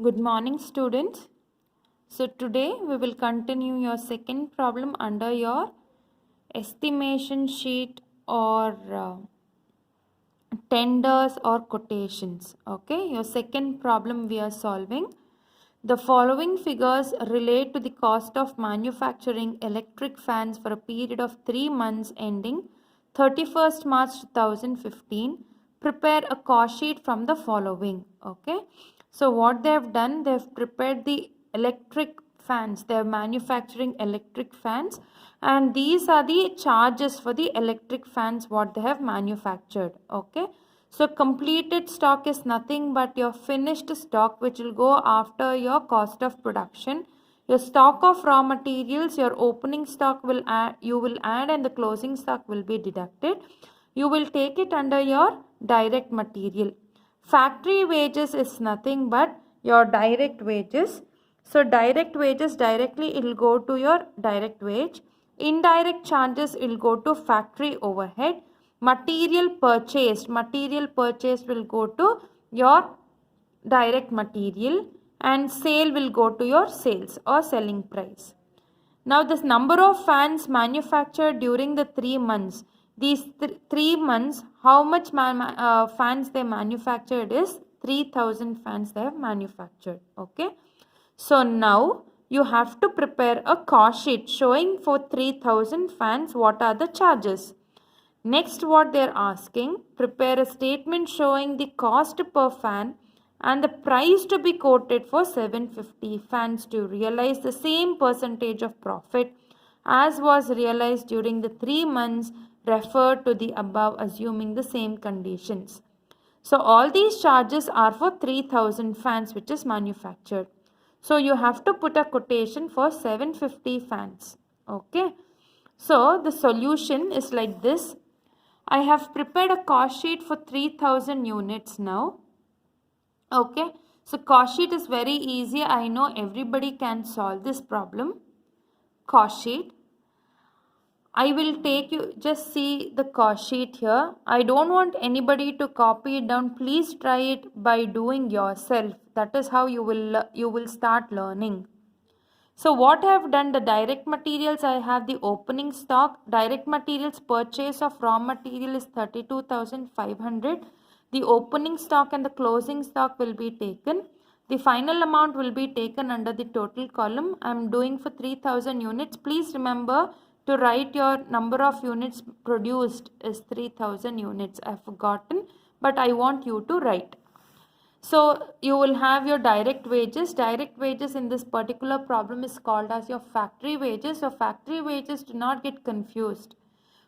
Good morning, students. So today we will continue your second problem under your estimation sheet or tenders or quotations. Okay, your second problem we are solving. The following figures relate to the cost of manufacturing electric fans for a period of 3 months ending 31st March 2015. Prepare a cost sheet from the following. Okay, so what they have done, they have prepared the electric fans. They are manufacturing electric fans, and these are the charges for the electric fans what they have manufactured. Okay, so completed stock is nothing but your finished stock which will go after your cost of production. Your stock of raw materials, your opening stock will add, you will add, and the closing stock will be deducted. You will take it under your direct material. Factory wages is nothing but your direct wages. So direct wages directly it will go to your direct wage. Indirect charges will go to factory overhead. Material purchased will go to your direct material, and sale will go to your sales or selling price. Now this number of fans manufactured during the 3 months. These 3 months, how much fans they manufactured is 3000 fans they have manufactured. Okay. So now you have to prepare a cost sheet showing for 3000 fans what are the charges. Next, what they are asking, prepare a statement showing the cost per fan and the price to be quoted for 750 fans to realize the same percentage of profit as was realized during the 3 months referred to the above, assuming the same conditions. So all these charges are for 3000 fans which is manufactured. So you have to put a quotation for 750 fans. Okay. So the solution is like this. I have prepared a cost sheet for 3000 units now. Okay. So cost sheet is very easy. I know everybody can solve this problem. Cost sheet. I will take you, just see the cost sheet here. I don't want anybody to copy it down. Please try it by doing yourself. That is how you will start learning. So what I have done, the direct materials, I have the opening stock. Direct materials purchase of raw material is 32,500. The opening stock and the closing stock will be taken. The final amount will be taken under the total column. I am doing for 3000 units. Please remember to write your number of units produced is 3000 units. I have forgotten, but I want you to write. So you will have your direct wages. Direct wages in this particular problem is called as your factory wages. So factory wages, do not get confused.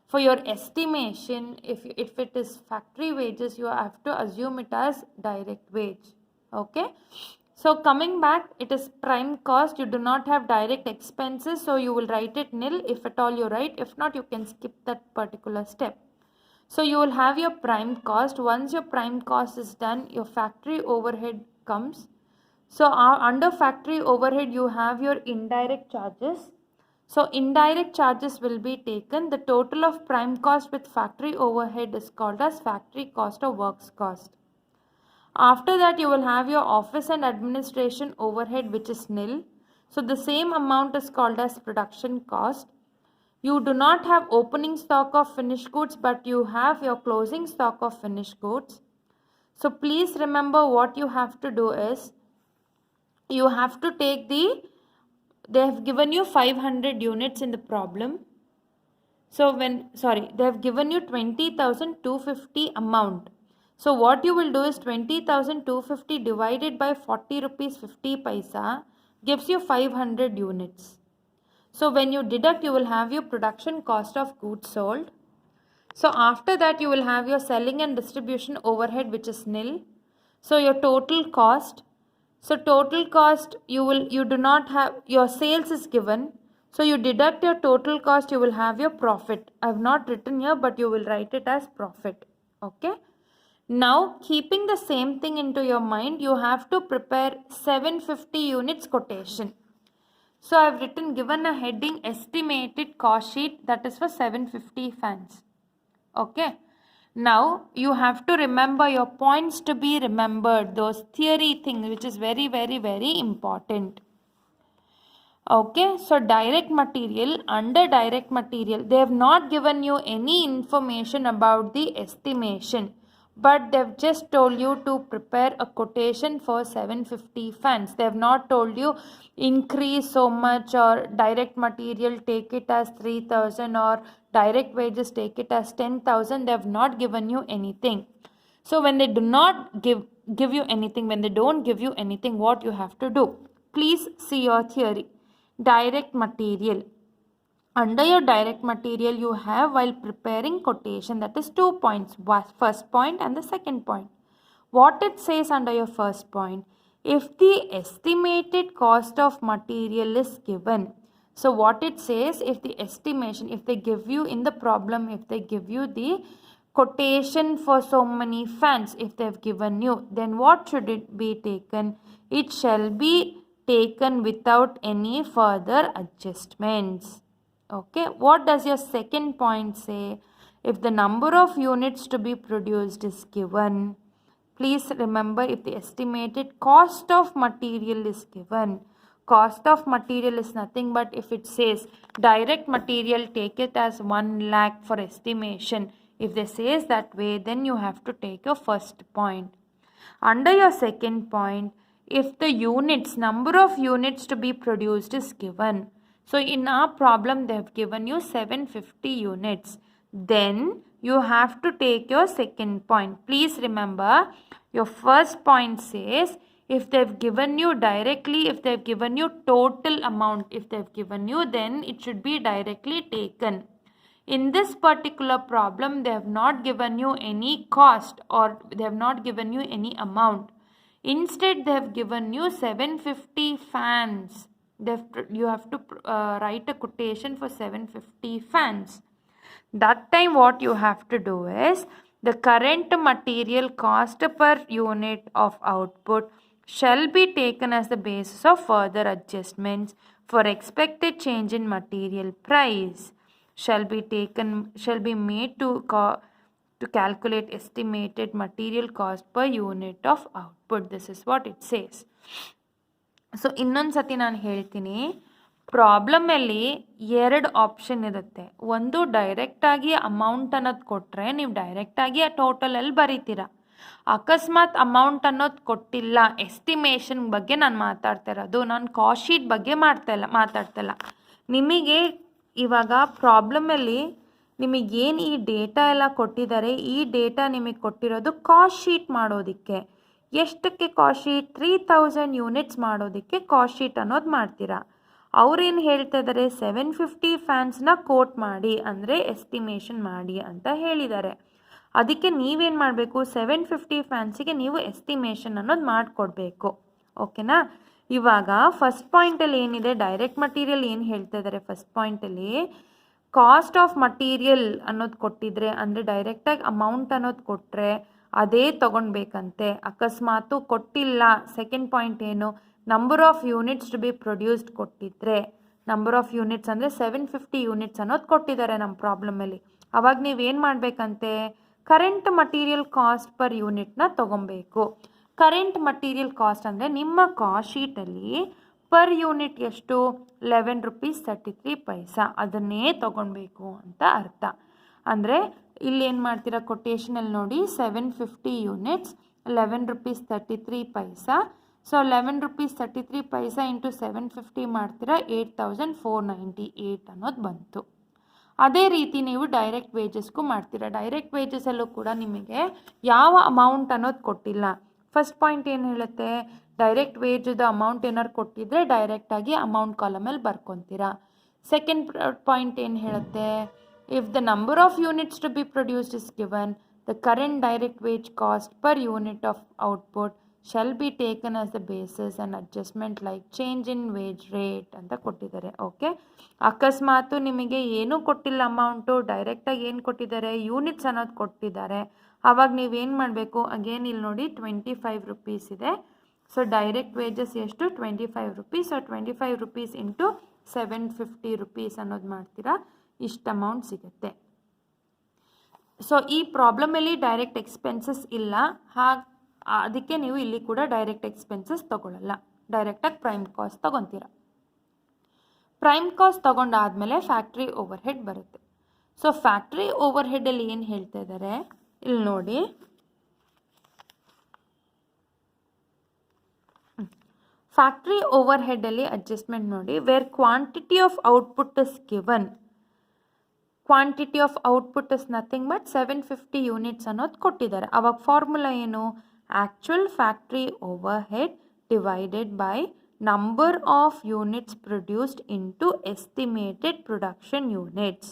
For your estimation, if it is factory wages, you have to assume it as direct wage. Okay. So coming back, it is prime cost. You do not have direct expenses. So you will write it nil if at all you write. If not, you can skip that particular step. So you will have your prime cost. Once your prime cost is done, your factory overhead comes. So under factory overhead, you have your indirect charges. So indirect charges will be taken. The total of prime cost with factory overhead is called as factory cost or works cost. After that, you will have your office and administration overhead, which is nil. So the same amount is called as production cost. You do not have opening stock of finished goods, but you have your closing stock of finished goods. So please remember what you have to do is, you have to take they have given you 500 units in the problem. So they have given you 20,250 amount. So what you will do is 20,250 divided by 40 rupees 50 paisa gives you 500 units. So when you deduct, you will have your production cost of goods sold. So after that, you will have your selling and distribution overhead, which is nil. So your total cost. So total cost, you do not have, your sales is given. So you deduct your total cost, you will have your profit. I have not written here, but you will write it as profit. Okay. Now keeping the same thing into your mind, you have to prepare 750 units quotation. So I have given a heading estimated cost sheet, that is for 750 fans. Okay. Now you have to remember your points to be remembered, those theory things which is very very very important. Okay, so direct material, under direct material they have not given you any information about the estimation, but they've just told you to prepare a quotation for 750 fans. They have not told you increase so much, or direct material take it as 3000, or direct wages take it as 10,000. They have not given you anything. So when they do not give you anything, when they don't give you anything, what you have to do? Please see your theory. Direct material. Under your direct material, you have, while preparing quotation, that is 2 points, first point and the second point. What it says under your first point, if the estimated cost of material is given. So what it says, if the estimation, if they give you in the problem, if they give you the quotation for so many fans, if they have given you, then what should it be taken? It shall be taken without any further adjustments. Okay, what does your second point say? If the number of units to be produced is given, please remember, if the estimated cost of material is given, cost of material is nothing but if it says direct material, take it as 1 lakh for estimation. If they says that way, then you have to take your first point. Under your second point, if the units, number of units to be produced is given. So in our problem, they have given you 750 units. Then you have to take your second point. Please remember, your first point says, if they've given you directly, if they've given you total amount, if they've given you, then it should be directly taken. In this particular problem, they have not given you any cost, or they have not given you any amount. Instead, they have given you 750 fans. You have to write a quotation for 750 fans. That time what you have to do is, the current material cost per unit of output shall be taken as the basis of further adjustments for expected change in material price. Shall be made to calculate estimated material cost per unit of output. This is what it says. So ಇನ್ನೊಂದು ಸತಿ ನಾನು ಹೇಳ್ತೀನಿ, ಪ್ರಾಬ್ಲಮಲ್ಲಿ 2 option ಇರುತ್ತೆ. ಒಂದು ಡೈರೆಕ್ಟಾಗಿ amount ಅನ್ನೋದು ಕೊಟ್ಟರೆ ನೀವು ಡೈರೆಕ್ಟಾಗಿ ಆ ಟೋಟಲಲ್ಲಿ ಬರೀತೀರ. ಅಕಸ್ಮಾತ್ ಅಮೌಂಟ್ ಅನ್ನೋದು ಕೊಟ್ಟಿಲ್ಲ, ಎಸ್ಟಿಮೇಷನ್ ಬಗ್ಗೆ ನಾನು ಮಾತಾಡ್ತಾ ಇರೋದು, ನಾನು ಕಾಸ್ಟ್ ಶೀಟ್ ಬಗ್ಗೆ ಮಾತಾಡ್ತಾಯಿಲ್ಲ. ನಿಮಗೆ ಇವಾಗ ಪ್ರಾಬ್ಲಮಲ್ಲಿ ನಿಮಗೇನು ಈ ಡೇಟಾ ಎಲ್ಲ ಕೊಟ್ಟಿದ್ದಾರೆ, ಈ ಡೇಟಾ ನಿಮಗೆ ಕೊಟ್ಟಿರೋದು ಕಾಸ್ಟ್ ಶೀಟ್ ಮಾಡೋದಕ್ಕೆ. ಎಷ್ಟಕ್ಕೆ ಕಾಸ್ಟ್ ಶೀಟ್? 3000 ಯೂನಿಟ್ಸ್ ಮಾಡೋದಕ್ಕೆ ಕಾಸ್ಟ್ ಶೀಟ್ ಅನ್ನೋದು ಮಾಡ್ತೀರಾ. ಅವ್ರೇನು ಹೇಳ್ತಾ ಇದ್ದಾರೆ, 750 ಫ್ಯಾನ್ಸ್ನ ಕೋಟ್ ಮಾಡಿ, ಅಂದರೆ ಎಸ್ಟಿಮೇಷನ್ ಮಾಡಿ ಅಂತ ಹೇಳಿದ್ದಾರೆ. ಅದಕ್ಕೆ ನೀವೇನು ಮಾಡಬೇಕು, 750 ಫ್ಯಾನ್ಸಿಗೆ ನೀವು ಎಸ್ಟಿಮೇಷನ್ ಅನ್ನೋದು ಮಾಡಿಕೊಡ್ಬೇಕು. ಓಕೆನಾ? ಇವಾಗ ಫಸ್ಟ್ ಪಾಯಿಂಟಲ್ಲಿ ಏನಿದೆ, ಡೈರೆಕ್ಟ್ ಮಟೀರಿಯಲ್ ಏನು ಹೇಳ್ತಾ ಇದ್ದಾರೆ, ಫಸ್ಟ್ ಪಾಯಿಂಟಲ್ಲಿ ಕಾಸ್ಟ್ ಆಫ್ ಮಟೀರಿಯಲ್ ಅನ್ನೋದು ಕೊಟ್ಟಿದ್ರೆ, ಅಂದರೆ ಡೈರೆಕ್ಟಾಗಿ ಅಮೌಂಟ್ ಅನ್ನೋದು ಕೊಟ್ಟರೆ ಅದೇ ತೊಗೊಳ್ಬೇಕಂತೆ. ಅಕಸ್ಮಾತು ಕೊಟ್ಟಿಲ್ಲ, ಸೆಕೆಂಡ್ ಪಾಯಿಂಟ್ ಏನು, number of units to be produced ಕೊಟ್ಟಿದ್ರೆ, ನಂಬರ್ ಆಫ್ ಯೂನಿಟ್ಸ್ ಅಂದರೆ 750 ಯೂನಿಟ್ಸ್ ಅನ್ನೋದು ಕೊಟ್ಟಿದ್ದಾರೆ ನಮ್ಮ ಪ್ರಾಬ್ಲಮಲ್ಲಿ. ಅವಾಗ ನೀವೇನು ಮಾಡಬೇಕಂತೆ, ಕರೆಂಟ್ ಮಟೀರಿಯಲ್ ಕಾಸ್ಟ್ ಪರ್ ಯೂನಿಟ್ನ ತೊಗೊಬೇಕು. ಕರೆಂಟ್ ಮಟೀರಿಯಲ್ ಕಾಸ್ಟ್ ಅಂದರೆ ನಿಮ್ಮ ಕಾಸ್ಟ್ ಶೀಟಲ್ಲಿ ಪರ್ ಯೂನಿಟ್ ಎಷ್ಟು, 11 ರೂಪೀಸ್ 33 ಪೈಸಾ, ಅದನ್ನೇ ತೊಗೊಳ್ಬೇಕು ಅಂತ ಅರ್ಥ. ಅಂದರೆ ಇಲ್ಲಿ ಏನು ಮಾಡ್ತೀರಾ, ಕೊಟೇಷನಲ್ಲಿ ನೋಡಿ 750 ಯೂನಿಟ್ಸ್ 11 ರೂಪೀಸ್ 33 ಪೈಸಾ. ಸೊ 11 ರೂಪೀಸ್ 33 ಪೈಸಾ ಇಂಟು 750 ಮಾಡ್ತೀರಾ, 8498 ಅನ್ನೋದು ಬಂತು. ಅದೇ ರೀತಿ ನೀವು ಡೈರೆಕ್ಟ್ ವೇಜಸ್ಗೂ ಮಾಡ್ತೀರಾ. ಡೈರೆಕ್ಟ್ ವೇಜಸಲ್ಲೂ ಕೂಡ ನಿಮಗೆ ಯಾವ ಅಮೌಂಟ್ ಅನ್ನೋದು ಕೊಟ್ಟಿಲ್ಲ. ಫಸ್ಟ್ ಪಾಯಿಂಟ್ ಏನು ಹೇಳುತ್ತೆ, ಡೈರೆಕ್ಟ್ ವೇಜದ ಅಮೌಂಟ್ ಏನಾರು ಕೊಟ್ಟಿದ್ರೆ ಡೈರೆಕ್ಟಾಗಿ ಅಮೌಂಟ್ ಕಾಲಮಲ್ಲಿ ಬರ್ಕೊತೀರಾ. ಸೆಕೆಂಡ್ ಪಾಯಿಂಟ್ ಏನು ಹೇಳುತ್ತೆ, if the number of units to be produced is given, the current direct wage cost per unit of output shall be taken as the basis and adjustment like change in wage rate ಅಂತ ಕೊಟ್ಟಿದ್ದಾರೆ. Okay, ಅಕಸ್ಮಾತು ನಿಮಗೆ ಏನೂ ಕೊಟ್ಟಿಲ್ಲ amount, ಡೈರೆಕ್ಟಾಗಿ ಏನು ಕೊಟ್ಟಿದ್ದಾರೆ, units ಅನ್ನೋದು ಕೊಟ್ಟಿದ್ದಾರೆ. ಆವಾಗ ನೀವೇನು ಮಾಡಬೇಕು, ಅಗೇನ್ ಇಲ್ಲಿ ನೋಡಿ 25 ರೂಪೀಸ್ ಇದೆ. ಸೊ ಡೈರೆಕ್ಟ್ ವೇಜಸ್ ಎಷ್ಟು, 25 rupees. So 25 rupees into 750 rupees ಅನ್ನೋದು ಮಾಡ್ತೀರಾ, ಇಷ್ಟು ಅಮೌಂಟ್ ಸಿಗುತ್ತೆ. ಸೊ ಈ ಪ್ರಾಬ್ಲಮಲ್ಲಿ ಡೈರೆಕ್ಟ್ ಎಕ್ಸ್ಪೆನ್ಸಸ್ ಇಲ್ಲ, ಅದಕ್ಕೆ ನೀವು ಇಲ್ಲಿ ಕೂಡ ಡೈರೆಕ್ಟ್ ಎಕ್ಸ್ಪೆನ್ಸಸ್ ತೊಗೊಳ್ಳಲ್ಲ, ಡೈರೆಕ್ಟಾಗಿ ಪ್ರೈಮ್ ಕಾಸ್ಟ್ ತೊಗೊತೀರ. ಪ್ರೈಮ್ ಕಾಸ್ಟ್ ತೊಗೊಂಡಾದ್ಮೇಲೆ ಫ್ಯಾಕ್ಟ್ರಿ ಓವರ್ ಹೆಡ್ ಬರುತ್ತೆ. ಸೊ ಫ್ಯಾಕ್ಟ್ರಿ ಓವರ್ ಹೆಡ್ಡಲ್ಲಿ ಏನು ಹೇಳ್ತಾ ಇದ್ದಾರೆ ಇಲ್ಲಿ ನೋಡಿ. ಫ್ಯಾಕ್ಟ್ರಿ ಓವರ್ ಹೆಡ್ಡಲ್ಲಿ ಅಡ್ಜಸ್ಟ್ಮೆಂಟ್ ನೋಡಿ. Where quantity of output is given, quantity of output is nothing but 750 units ಅನ್ನೋದು ಕೊಟ್ಟಿದ್ದಾರೆ. ಅವಾಗ ಫಾರ್ಮುಲಾ ಏನು? Actual factory overhead divided by number of units produced into estimated production units.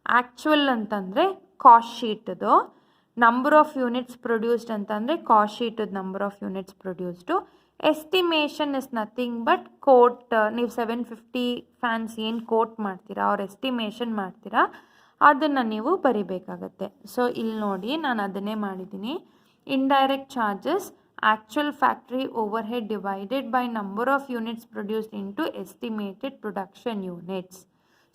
Actual ಅಂತಂದರೆ cost ಶೀಟದು, number of units produced ಅಂತಂದರೆ cost ಶೀಟದ number of units produced. Estimation is nothing but quote, ನೀವು 750 fans ಏನು coat ಮಾಡ್ತೀರಾ ಅವ್ರು estimation ಮಾಡ್ತೀರಾ ಅದನ್ನು ನೀವು ಬರಿಬೇಕಾಗತ್ತೆ. ಸೊ ಇಲ್ಲಿ ನೋಡಿ ನಾನು ಅದನ್ನೇ ಮಾಡಿದ್ದೀನಿ. Indirect charges actual factory overhead divided by number of units produced into estimated production units.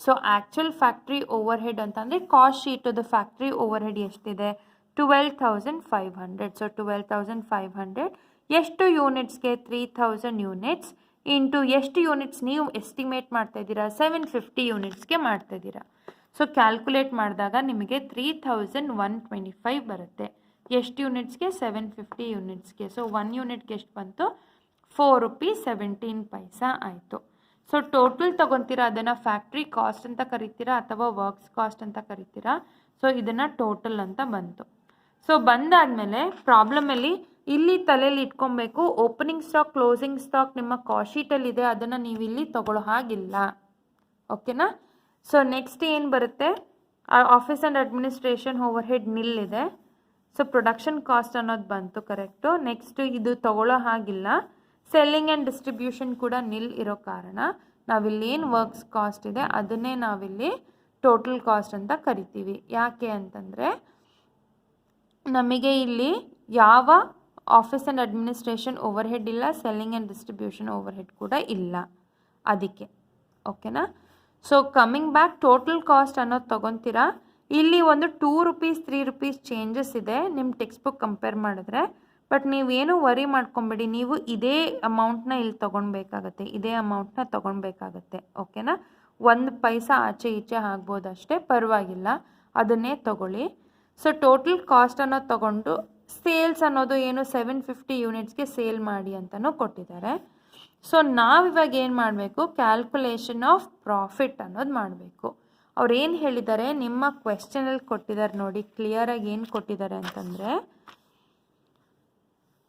So actual factory over head ಅಂತಂದರೆ ಕಾಸ್ಟ್ ಶೀಟದ ಫ್ಯಾಕ್ಟ್ರಿ ಓವರ್ ಹೆಡ್ ಎಷ್ಟಿದೆ? 12,500. ಸೊ 12,500 ಎಷ್ಟು ಯೂನಿಟ್ಸ್ಗೆ? 3,000 ಯೂನಿಟ್ಸ್ ಇಂಟು ಎಷ್ಟು ಯೂನಿಟ್ಸ್ ನೀವು ಎಸ್ಟಿಮೇಟ್ ಮಾಡ್ತಾಯಿದ್ದೀರಾ? 750 ಯೂನಿಟ್ಸ್ಗೆ ಮಾಡ್ತಾಯಿದ್ದೀರಾ. ಸೊ ಕ್ಯಾಲ್ಕುಲೇಟ್ ಮಾಡಿದಾಗ ನಿಮಗೆ 3,125 ಬರುತ್ತೆ. ಎಷ್ಟು ಯೂನಿಟ್ಸ್ಗೆ? 750 ಯೂನಿಟ್ಸ್ಗೆ. So 1 ಯೂನಿಟ್ಗೆ ಎಷ್ಟು ಬಂತು? 4 ರೂಪೀಸ್ 17 ಪೈಸಾ ಆಯಿತು. ಸೊ ಟೋಟಲ್ ತೊಗೊತೀರಾ, ಅದನ್ನು ಫ್ಯಾಕ್ಟ್ರಿ ಕಾಸ್ಟ್ ಅಂತ ಕರಿತೀರಾ ಅಥವಾ ವರ್ಕ್ಸ್ ಕಾಸ್ಟ್ ಅಂತ ಕರಿತೀರಾ. ಸೊ ಇದನ್ನು ಟೋಟಲ್ ಅಂತ ಬಂತು. ಸೊ ಬಂದಾದಮೇಲೆ ಪ್ರಾಬ್ಲಮಲ್ಲಿ ಇಲ್ಲಿ ತಲೆಯಲ್ಲಿ ಇಟ್ಕೊಬೇಕು, ಓಪನಿಂಗ್ ಸ್ಟಾಕ್ ಕ್ಲೋಸಿಂಗ್ ಸ್ಟಾಕ್ ನಿಮ್ಮ ಕಾಸ್ಟ್ ಶೀಟಲ್ಲಿದೆ, ಅದನ್ನು ನೀವು ಇಲ್ಲಿ ತೊಗೊಳ್ಳೋ ಹಾಗಿಲ್ಲ. ಓಕೆನಾ? ಸೊ ನೆಕ್ಸ್ಟ್ ಏನು ಬರುತ್ತೆ? Office and administration overhead nil ಇದೆ. ಸೊ ಪ್ರೊಡಕ್ಷನ್ ಕಾಸ್ಟ್ ಅನ್ನೋದು ಬಂತು, ಕರೆಕ್ಟು. ನೆಕ್ಸ್ಟ್ ಇದು ತೊಗೊಳ್ಳೋ ಹಾಗಿಲ್ಲ. ಸೆಲ್ಲಿಂಗ್ ಆ್ಯಂಡ್ ಡಿಸ್ಟ್ರಿಬ್ಯೂಷನ್ ಕೂಡ ನಿಲ್ ಇರೋ ಕಾರಣ ನಾವಿಲ್ಲಿ ಏನು ವರ್ಕ್ಸ್ ಕಾಸ್ಟ್ ಇದೆ ಅದನ್ನೇ ನಾವಿಲ್ಲಿ ಟೋಟಲ್ ಕಾಸ್ಟ್ ಅಂತ ಕರಿತೀವಿ. ಯಾಕೆ ಅಂತಂದರೆ ನಮಗೆ ಇಲ್ಲಿ ಯಾವ office and administration overhead ಇಲ್ಲ, selling and distribution overhead ಕೂಡ ಇಲ್ಲ, ಅದಕ್ಕೆ. ಓಕೆನಾ? So coming back, total cost ಅನ್ನೋದು ತೊಗೊತೀರಾ. ಇಲ್ಲಿ ಒಂದು 2 ರೂಪೀಸ್ 3 ರೂಪೀಸ್ ಚೇಂಜಸ್ ಇದೆ ನಿಮ್ಮ ಟೆಕ್ಸ್ಟ್ ಬುಕ್ ಕಂಪೇರ್ ಮಾಡಿದ್ರೆ. ಬಟ್ ನೀವೇನು ವರಿ ಮಾಡ್ಕೊಬೇಡಿ, ನೀವು ಇದೇ ಅಮೌಂಟ್ನ ಇಲ್ಲಿ ತೊಗೊಳ್ಬೇಕಾಗತ್ತೆ, ಇದೇ ಅಮೌಂಟ್ನ ತೊಗೊಳ್ಬೇಕಾಗತ್ತೆ. ಓಕೆನಾ? 1 ಪೈಸಾ ಆಚೆ ಈಚೆ ಆಗ್ಬೋದು ಅಷ್ಟೇ, ಪರವಾಗಿಲ್ಲ, ಅದನ್ನೇ ತೊಗೊಳ್ಳಿ. ಸೊ ಟೋಟಲ್ ಕಾಸ್ಟ್ ಅನ್ನೋದು ತೊಗೊಂಡು ಸೇಲ್ಸ್ ಅನ್ನೋದು ಏನು 750 ಯೂನಿಟ್ಸ್ಗೆ ಸೇಲ್ ಮಾಡಿ ಅಂತಲೂ ಕೊಟ್ಟಿದ್ದಾರೆ. ಸೊ ನಾವಿವಾಗ ಏನು ಮಾಡಬೇಕು? ಕ್ಯಾಲ್ಕುಲೇಷನ್ ಆಫ್ ಪ್ರಾಫಿಟ್ ಅನ್ನೋದು ಮಾಡಬೇಕು. ಅವ್ರು ಏನು ಹೇಳಿದ್ದಾರೆ ನಿಮ್ಮ ಕ್ವೆಶ್ಚನಲ್ಲಿ ಕೊಟ್ಟಿದ್ದಾರೆ ನೋಡಿ, ಕ್ಲಿಯರಾಗಿ ಏನು ಕೊಟ್ಟಿದ್ದಾರೆ ಅಂತಂದರೆ,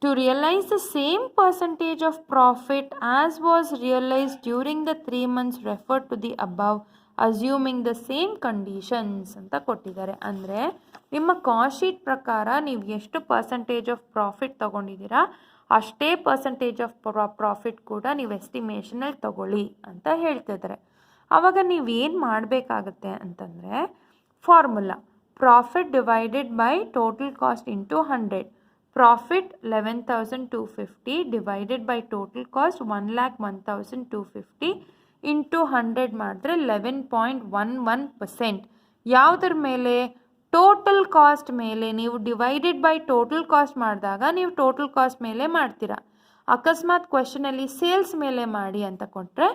to realize the same percentage of profit as was realized during the 3 months referred to the above assuming the same conditions ಅಂತ ಕೊಟ್ಟಿದ್ದಾರೆ. ಅಂದರೆ ನಿಮ್ಮ ಕಾಸ್ಟ್ ಶೀಟ್ ಪ್ರಕಾರ ನೀವು ಎಷ್ಟು ಪರ್ಸೆಂಟೇಜ್ ಆಫ್ ಪ್ರಾಫಿಟ್ ತೊಗೊಂಡಿದ್ದೀರಾ ಅಷ್ಟೇ ಪರ್ಸೆಂಟೇಜ್ ಆಫ್ ಪ್ರಾಫಿಟ್ ಕೂಡ ನೀವು ಎಸ್ಟಿಮೇಷನಲ್ಲಿ ತೊಗೊಳ್ಳಿ ಅಂತ ಹೇಳ್ತಿದ್ದಾರೆ. ಆವಾಗ ನೀವು ಏನು ಮಾಡಬೇಕಾಗತ್ತೆ ಅಂತಂದರೆ, formula profit divided by total cost into 100. Profit 11,250 divided by total cost 1,01,250 into 100 ಮಾಡಿದ್ರೆ 11.11%. ಯಾವುದ್ರ ಮೇಲೆ? ಟೋಟಲ್ ಕಾಸ್ಟ್ ಮೇಲೆ. ನೀವು ಡಿವೈಡೆಡ್ ಬೈ ಟೋಟಲ್ ಕಾಸ್ಟ್ ಮಾಡಿದಾಗ ನೀವು ಟೋಟಲ್ ಕಾಸ್ಟ್ ಮೇಲೆ ಮಾಡ್ತೀರಾ. ಅಕಸ್ಮಾತ್ ಕ್ವೆಶನಲ್ಲಿ ಸೇಲ್ಸ್ ಮೇಲೆ ಮಾಡಿ ಅಂತ ಕೊಟ್ಟರೆ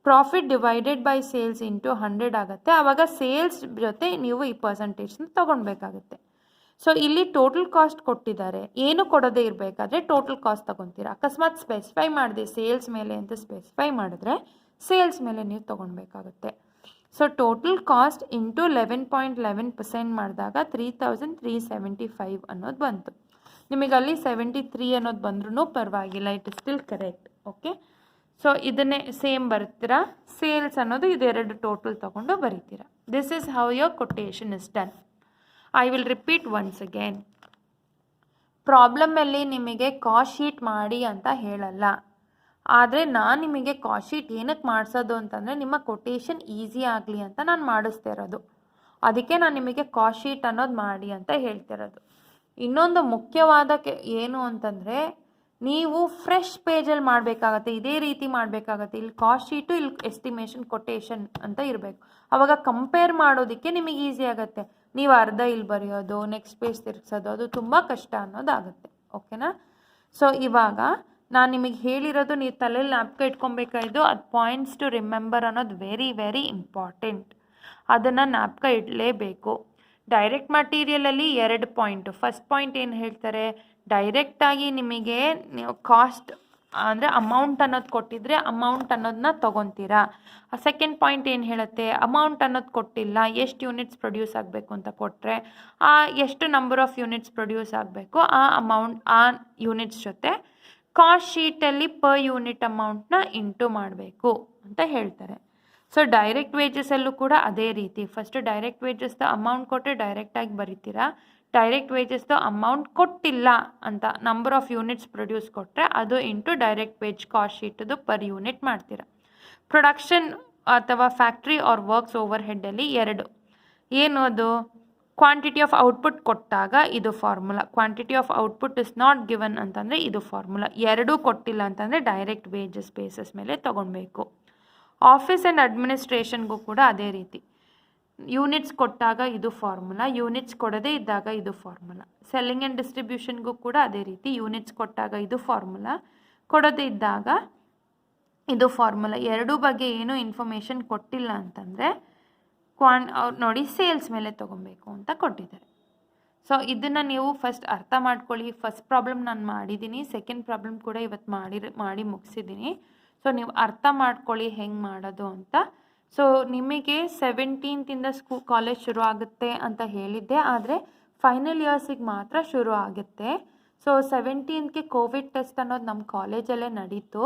profit divided by sales into 100 ಆಗುತ್ತೆ. ಆವಾಗ ಸೇಲ್ಸ್ ಜೊತೆ ನೀವು ಈ ಪರ್ಸೆಂಟೇಜ್ನ ತೊಗೊಳ್ಬೇಕಾಗುತ್ತೆ. ಸೊ ಇಲ್ಲಿ ಟೋಟಲ್ ಕಾಸ್ಟ್ ಕೊಟ್ಟಿದ್ದಾರೆ, ಏನು ಕೊಡೋದೇ ಇರಬೇಕಾದ್ರೆ ಟೋಟಲ್ ಕಾಸ್ಟ್ ತೊಗೊತೀರಾ. ಅಕಸ್ಮಾತ್ ಸ್ಪೆಸಿಫೈ ಮಾಡಿದೆ ಸೇಲ್ಸ್ ಮೇಲೆ ಅಂತ ಸ್ಪೆಸಿಫೈ ಮಾಡಿದ್ರೆ ಸೇಲ್ಸ್ ಮೇಲೆ ನೀವು ತೊಗೊಳ್ಬೇಕಾಗುತ್ತೆ. ಸೊ ಟೋಟಲ್ ಕಾಸ್ಟ್ ಇಂಟು 11.11% ಮಾಡಿದಾಗ 3,375 ಅನ್ನೋದು ಬಂತು. ನಿಮಗೆ ಅಲ್ಲಿ 73 ಅನ್ನೋದು ಬಂದ್ರೂ ಪರವಾಗಿಲ್ಲ, it is still correct. Okay, so ಇದನ್ನೇ ಸೇಮ್ ಬರ್ತೀರಾ. ಸೇಲ್ಸ್ ಅನ್ನೋದು ಇದೆರಡು ಟೋಟಲ್ ತೊಗೊಂಡು ಬರೀತೀರಾ. This is how your quotation is done. I will repeat once again. ಪ್ರಾಬ್ಲಮಲ್ಲಿ ನಿಮಗೆ ಕಾಸ್ಟ್ ಶೀಟ್ ಮಾಡಿ ಅಂತ ಹೇಳಲ್ಲ, ಆದರೆ ನಾನು ನಿಮಗೆ ಕಾಸ್ಟ್ ಶೀಟ್ ಏನಕ್ಕೆ ಮಾಡಿಸೋದು ಅಂತಂದರೆ ನಿಮ್ಮ ಕೊಟೇಶನ್ ಈಸಿ ಆಗಲಿ ಅಂತ ನಾನು ಮಾಡಿಸ್ತಾ ಇರೋದು. ಅದಕ್ಕೆ ನಾನು ನಿಮಗೆ ಕಾಸ್ಟ್ ಶೀಟ್ ಅನ್ನೋದು ಮಾಡಿ ಅಂತ ಹೇಳ್ತಿರೋದು. ಇನ್ನೊಂದು ಮುಖ್ಯವಾದ ಏನು ಅಂತಂದರೆ, ನೀವು ಫ್ರೆಶ್ ಪೇಜಲ್ಲಿ ಮಾಡಬೇಕಾಗತ್ತೆ, ಇದೇ ರೀತಿ ಮಾಡಬೇಕಾಗತ್ತೆ. ಇಲ್ಲಿ ಕಾಸ್ಟ್ ಶೀಟು, ಇಲ್ಲಿ ಎಸ್ಟಿಮೇಷನ್, ಕೊಟೇಶನ್ ಅಂತ ಇರಬೇಕು. ಆವಾಗ ಕಂಪೇರ್ ಮಾಡೋದಕ್ಕೆ ನಿಮಗೆ ಈಸಿ ಆಗುತ್ತೆ. ನೀವು ಅರ್ಧ ಇಲ್ಲಿ ಬರೆಯೋದು, ನೆಕ್ಸ್ಟ್ ಪೇಜ್ ತಿರ್ಗಿಸೋದು, ಅದು ತುಂಬ ಕಷ್ಟ ಅನ್ನೋದಾಗುತ್ತೆ. ಓಕೆನಾ? ಸೊ ಇವಾಗ ನಾನು ನಿಮಗೆ ಹೇಳಿರೋದು ನೀವು ತಲೆಯಲ್ಲಿ ಜ್ಞಾಪಕ ಇಟ್ಕೊಬೇಕಾಯ್ತು. ಅದು ಪಾಯಿಂಟ್ಸ್ ಟು ರಿಮೆಂಬರ್ ಅನ್ನೋದು ವೆರಿ ವೆರಿ ಇಂಪಾರ್ಟೆಂಟ್. ಅದನ್ನು ಜ್ಞಾಪಕ ಇಡಲೇಬೇಕು. ಡೈರೆಕ್ಟ್ ಮಟೀರಿಯಲಲ್ಲಿ 2 ಪಾಯಿಂಟು. ಫಸ್ಟ್ ಪಾಯಿಂಟ್ ಏನು ಹೇಳ್ತಾರೆ, ಡೈರೆಕ್ಟಾಗಿ ನಿಮಗೆ ಕಾಸ್ಟ್ ಅಂದರೆ ಅಮೌಂಟ್ ಅನ್ನೋದು ಕೊಟ್ಟಿದ್ರೆ ಅಮೌಂಟ್ ಅನ್ನೋದನ್ನ ತೊಗೊತೀರಾ. ಸೆಕೆಂಡ್ ಪಾಯಿಂಟ್ ಏನು ಹೇಳುತ್ತೆ, ಅಮೌಂಟ್ ಅನ್ನೋದು ಕೊಟ್ಟಿಲ್ಲ, ಎಷ್ಟು ಯೂನಿಟ್ಸ್ ಪ್ರೊಡ್ಯೂಸ್ ಆಗಬೇಕು ಅಂತ ಕೊಟ್ಟರೆ ಎಷ್ಟು ನಂಬರ್ ಆಫ್ ಯೂನಿಟ್ಸ್ ಪ್ರೊಡ್ಯೂಸ್ ಆಗಬೇಕು ಆ ಯೂನಿಟ್ಸ್ ಜೊತೆ ಕಾಸ್ಟ್ ಶೀಟಲ್ಲಿ ಪರ್ ಯೂನಿಟ್ ಅಮೌಂಟ್ನ ಇಂಟು ಮಾಡಬೇಕು ಅಂತ ಹೇಳ್ತಾರೆ. ಸೊ ಡೈರೆಕ್ಟ್ ವೇಜಸಲ್ಲೂ ಕೂಡ ಅದೇ ರೀತಿ. ಫಸ್ಟು ಡೈರೆಕ್ಟ್ ವೇಜಸ್ದು ಅಮೌಂಟ್ ಕೊಟ್ಟರೆ ಡೈರೆಕ್ಟಾಗಿ ಬರೀತೀರಾ. ಡೈರೆಕ್ಟ್ ವೇಜಸ್ದು ಅಮೌಂಟ್ ಕೊಟ್ಟಿಲ್ಲ ಅಂತ ನಂಬರ್ ಆಫ್ ಯೂನಿಟ್ಸ್ ಪ್ರೊಡ್ಯೂಸ್ ಕೊಟ್ಟರೆ ಅದು ಇಂಟು ಡೈರೆಕ್ಟ್ ವೇಜ್ ಕಾಸ್ಟ್ ಶೀಟದು ಪರ್ ಯೂನಿಟ್ ಮಾಡ್ತೀರಾ. ಪ್ರೊಡಕ್ಷನ್ ಅಥವಾ ಫ್ಯಾಕ್ಟ್ರಿ ಆರ್ ವರ್ಕ್ಸ್ ಓವರ್ ಹೆಡ್ಡಲ್ಲಿ 2 ಏನು ಅದು, ಕ್ವಾಂಟಿಟಿ ಆಫ್ ಔಟ್ಪುಟ್ ಕೊಟ್ಟಾಗ ಇದು formula, quantity of output is not given ಅಂತಂದರೆ ಇದು ಫಾರ್ಮುಲಾ, 2 ಕೊಟ್ಟಿಲ್ಲ ಅಂತಂದರೆ ಡೈರೆಕ್ಟ್ ವೇಜಸ್ ಬೇಸಸ್ ಮೇಲೆ ತೊಗೊಳ್ಬೇಕು. ಆಫೀಸ್ ಆ್ಯಂಡ್ ಅಡ್ಮಿನಿಸ್ಟ್ರೇಷನ್ಗೂ ಕೂಡ ಅದೇ ರೀತಿ. ಯೂನಿಟ್ಸ್ ಕೊಟ್ಟಾಗ ಇದು ಫಾರ್ಮುಲಾ, ಯೂನಿಟ್ಸ್ ಕೊಡದೇ ಇದ್ದಾಗ ಇದು ಫಾರ್ಮುಲಾ. ಸೆಲ್ಲಿಂಗ್ ಆ್ಯಂಡ್ ಡಿಸ್ಟ್ರಿಬ್ಯೂಷನ್ಗೂ ಕೂಡ ಅದೇ ರೀತಿ. ಯೂನಿಟ್ಸ್ ಕೊಟ್ಟಾಗ ಇದು ಫಾರ್ಮುಲಾ, ಕೊಡದೇ ಇದ್ದಾಗ ಇದು ಫಾರ್ಮುಲಾ. 2 ಬಗ್ಗೆ ಏನೂ ಇನ್ಫಾರ್ಮೇಷನ್ ಕೊಟ್ಟಿಲ್ಲ ಅಂತಂದರೆ ನೋಡಿ ಸೇಲ್ಸ್ ಮೇಲೆ ತೊಗೊಬೇಕು ಅಂತ ಕೊಟ್ಟಿದ್ದಾರೆ. ಸೊ ಇದನ್ನು ನೀವು ಫಸ್ಟ್ ಅರ್ಥ ಮಾಡ್ಕೊಳ್ಳಿ. ಫಸ್ಟ್ ಪ್ರಾಬ್ಲಮ್ ನಾನು ಮಾಡಿದ್ದೀನಿ, ಸೆಕೆಂಡ್ ಪ್ರಾಬ್ಲಮ್ ಕೂಡ ಇವತ್ತು ಮಾಡಿ ಮುಗಿಸಿದ್ದೀನಿ. ಸೊ ನೀವು ಅರ್ಥ ಮಾಡ್ಕೊಳ್ಳಿ ಹೆಂಗೆ ಮಾಡೋದು ಅಂತ. ಸೊ ನಿಮಗೆ 17th ಕಾಲೇಜ್ ಶುರು ಆಗುತ್ತೆ ಅಂತ ಹೇಳಿದ್ದೆ, ಆದರೆ ಫೈನಲ್ ಇಯರ್ಸಿಗೆ ಮಾತ್ರ ಶುರು ಆಗುತ್ತೆ. ಸೊ 17th ಕೋವಿಡ್ ಟೆಸ್ಟ್ ಅನ್ನೋದು ನಮ್ಮ ಕಾಲೇಜಲ್ಲೇ ನಡೀತು.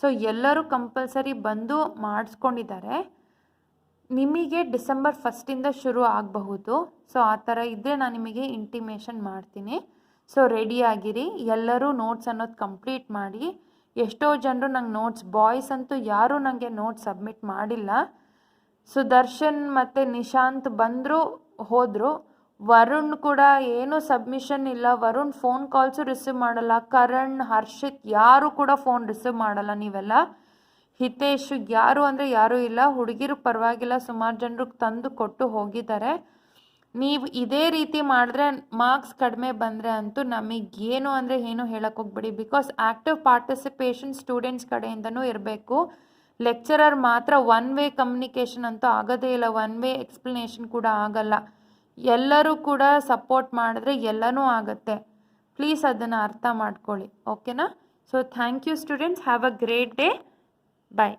ಸೊ ಎಲ್ಲರೂ ಕಂಪಲ್ಸರಿ ಬಂದು ಮಾಡಿಸ್ಕೊಂಡಿದ್ದಾರೆ. ನಿಮಗೆ ಡಿಸೆಂಬರ್ 1 ಶುರು ಆಗಬಹುದು. ಸೊ ಆ ಥರ ಇದ್ದರೆ ನಾನು ನಿಮಗೆ ಇಂಟಿಮೇಷನ್ ಮಾಡ್ತೀನಿ. ಸೊ ರೆಡಿಯಾಗಿರಿ, ಎಲ್ಲರೂ ನೋಟ್ಸ್ ಅನ್ನೋದು ಕಂಪ್ಲೀಟ್ ಮಾಡಿ. ಎಷ್ಟೋ ಜನರು ನಂಗೆ ನೋಟ್ಸ್, ಬಾಯ್ಸ್ ಅಂತೂ ಯಾರೂ ನನಗೆ ನೋಟ್ಸ್ ಸಬ್ಮಿಟ್ ಮಾಡಿಲ್ಲ. ಸುದರ್ಶನ್ ಮತ್ತು ನಿಶಾಂತ್ ಬಂದರು ಹೋದರು. ವರುಣ್ ಕೂಡ ಏನೂ ಸಬ್ಮಿಷನ್ ಇಲ್ಲ. ವರುಣ್ ಫೋನ್ ಕಾಲ್ಸು ರಿಸೀವ್ ಮಾಡಲ್ಲ. ಕರಣ್, ಹರ್ಷಿತ್ ಯಾರೂ ಕೂಡ ಫೋನ್ ರಿಸೀವ್ ಮಾಡಲ್ಲ. ನೀವೆಲ್ಲ ಹಿತೇಶ್ ಯಾರು ಅಂದರೆ ಯಾರೂ ಇಲ್ಲ. ಹುಡುಗಿರು ಪರವಾಗಿಲ್ಲ, ಸುಮಾರು ಜನರಿಗೆ ತಂದು ಕೊಟ್ಟು ಹೋಗಿದ್ದಾರೆ. ನೀವು ಇದೇ ರೀತಿ ಮಾಡಿದ್ರೆ ಮಾರ್ಕ್ಸ್ ಕಡಿಮೆ ಬಂದರೆ ಅಂತೂ ನಮಗೇನು ಅಂದರೆ ಏನು ಹೇಳಕ್ಕೆ ಹೋಗ್ಬೇಡಿ. ಬಿಕಾಸ್ ಆ್ಯಕ್ಟಿವ್ ಪಾರ್ಟಿಸಿಪೇಷನ್ ಸ್ಟೂಡೆಂಟ್ಸ್ ಕಡೆಯಿಂದನೂ ಇರಬೇಕು. ಲೆಕ್ಚರರ್ ಮಾತ್ರ ಒನ್ ವೇ ಕಮ್ಯುನಿಕೇಷನ್ ಅಂತೂ ಆಗೋದೇ ಇಲ್ಲ, ಒನ್ ವೇ ಎಕ್ಸ್ಪ್ಲನೇಷನ್ ಕೂಡ ಆಗಲ್ಲ. ಎಲ್ಲರೂ ಕೂಡ ಸಪೋರ್ಟ್ ಮಾಡಿದ್ರೆ ಎಲ್ಲನೂ ಆಗುತ್ತೆ. ಪ್ಲೀಸ್ ಅದನ್ನು ಅರ್ಥ ಮಾಡ್ಕೊಳ್ಳಿ. ಓಕೆನಾ? So thank you students, have a great day. Bye.